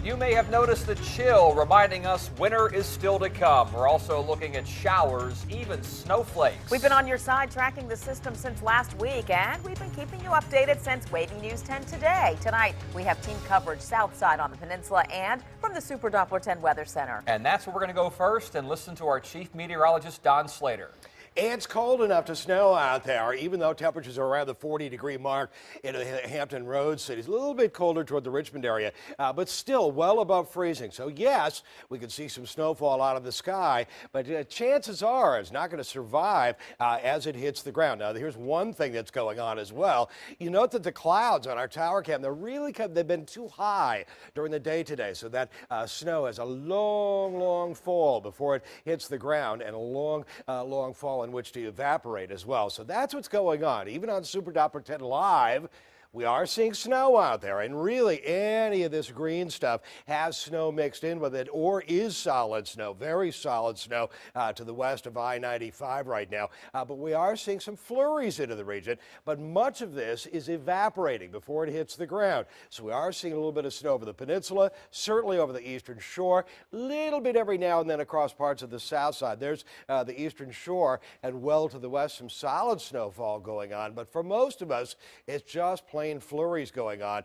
You may have noticed the chill, reminding us winter is still to come. We're also looking at showers, even snowflakes. We've been on your side tracking the system since last week, and we've been keeping you updated since WAVY News 10 today. Tonight, we have team coverage south side on the peninsula and from the Super Doppler 10 Weather Center. And that's where we're going to go first and listen to our chief meteorologist, Don Slater. It's cold enough to snow out there, even though temperatures are around the 40-degree mark in the Hampton Roads cities. A little bit colder toward the Richmond area, but still well above freezing. So yes, we could see some snowfall out of the sky, but chances are it's not going to survive as it hits the ground. Now, here's one thing that's going on as well. You note that the clouds on our tower cam, they've been too high during the day today, so that snow has a long fall before it hits the ground, and a long fall in which to evaporate as well. So that's what's going on. Even on Super Doppler 10 Live, we are seeing snow out there, and really any of this green stuff has snow mixed in with it or is solid snow, very solid snow to the west of I-95 right now. But we are seeing some flurries into the region, but much of this is evaporating before it hits the ground. So we are seeing a little bit of snow over the peninsula, certainly over the eastern shore, a little bit every now and then across parts of the south side. There's the eastern shore, and well to the west, some solid snowfall going on. But for most of us, it's just plain flurries going on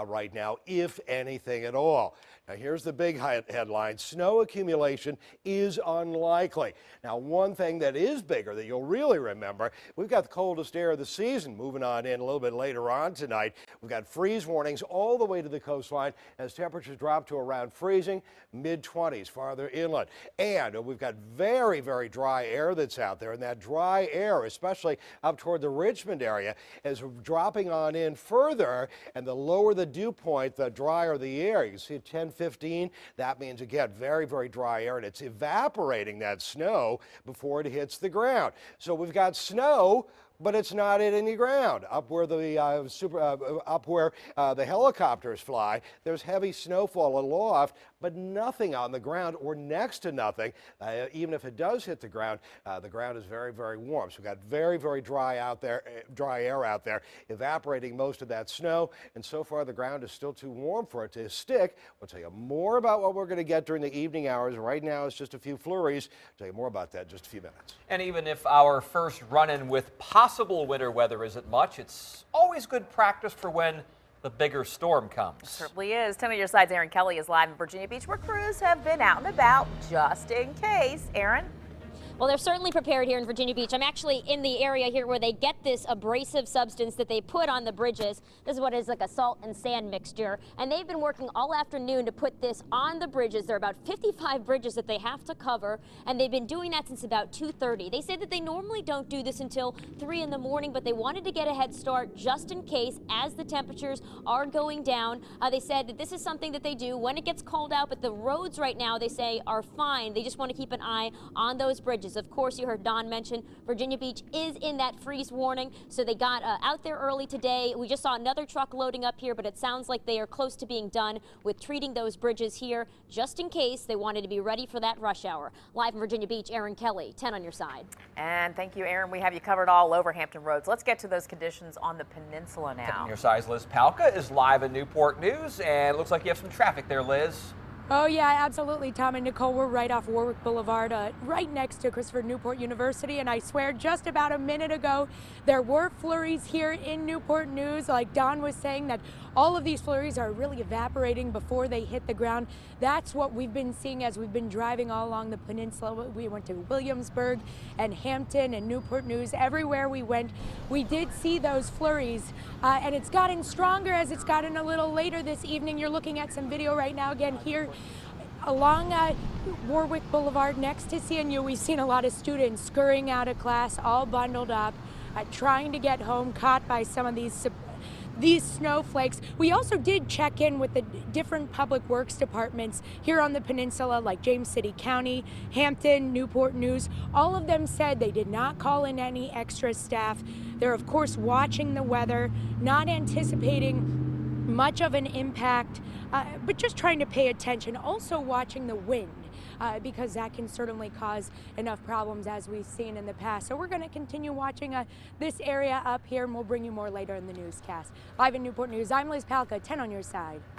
right now, if anything at all. Now, here's the big headline. Snow accumulation is unlikely. Now, one thing that is bigger that you'll really remember, we've got the coldest air of the season moving on in a little bit later on tonight. We've got freeze warnings all the way to the coastline as temperatures drop to around freezing, mid-20s farther inland. And we've got very dry air that's out there, and that dry air, especially up toward the Richmond area, is dropping on in further, and the lower the dew point, the drier the air. You can see at 10:15, that means again very dry air, and it's evaporating that snow before it hits the ground. So we've got snow, but it's not hitting the ground. Up where the the helicopters fly, there's heavy snowfall aloft, but nothing on the ground or next to nothing. Even if it does hit the ground is very warm. So we've got very dry air out there, evaporating most of that snow. And so far, the ground is still too warm for it to stick. We'll tell you more about what we're going to get during the evening hours. Right now, it's just a few flurries. I'll tell you more about that in just a few minutes. And even if our first run-in with possible winter weather isn't much, it's always good practice for when the bigger storm comes. It certainly is. 10 on your side's Aaron Kelly is live in Virginia Beach, where crews have been out and about just in case. Aaron? Well, they're certainly prepared here in Virginia Beach. I'm actually in the area here where they get this abrasive substance that they put on the bridges. This is what is like a salt and sand mixture. And they've been working all afternoon to put this on the bridges. There are about 55 bridges that they have to cover, and they've been doing that since about 2:30. They say that they normally don't do this until 3 in the morning, but they wanted to get a head start just in case as the temperatures are going down. They said that this is something that they do when it gets cold out, but the roads right now, they say, are fine. They just want to keep an eye on those bridges. Of course, you heard Don mention Virginia Beach is in that freeze warning, so they got out there early today. We just saw another truck loading up here, but it sounds like they are close to being done with treating those bridges here just in case they wanted to be ready for that rush hour. Live in Virginia Beach, Aaron Kelly, 10 on your side. And thank you, Aaron. We have you covered all over Hampton Roads. Let's get to those conditions on the peninsula now. 10 on your side's Liz Palka is live in Newport News, and it looks like you have some traffic there, Liz. Oh yeah, absolutely, Tom and Nicole. We're right off Warwick Boulevard, right next to Christopher Newport University, and I swear just about a minute ago there were flurries here in Newport News. Like Don was saying, that all of these flurries are really evaporating before they hit the ground. That's what we've been seeing as we've been driving all along the peninsula. We went to Williamsburg and Hampton and Newport News. Everywhere we went, we did see those flurries, and it's gotten stronger as it's gotten a little later this evening. You're looking at some video right now again here along Warwick Boulevard next to CNU. We've seen a lot of students scurrying out of class, all bundled up, trying to get home, caught by some of these snowflakes. We also did check in with the different public works departments here on the peninsula, like James City County, Hampton, Newport News. All of them said they did not call in any extra staff. They're of course watching the weather, not anticipating much of an impact, but just trying to pay attention. Also watching the wind, because that can certainly cause enough problems as we've seen in the past. So we're going to continue watching this area up here, and we'll bring you more later in the newscast. Live in Newport News, I'm Liz Palka, 10 on your side.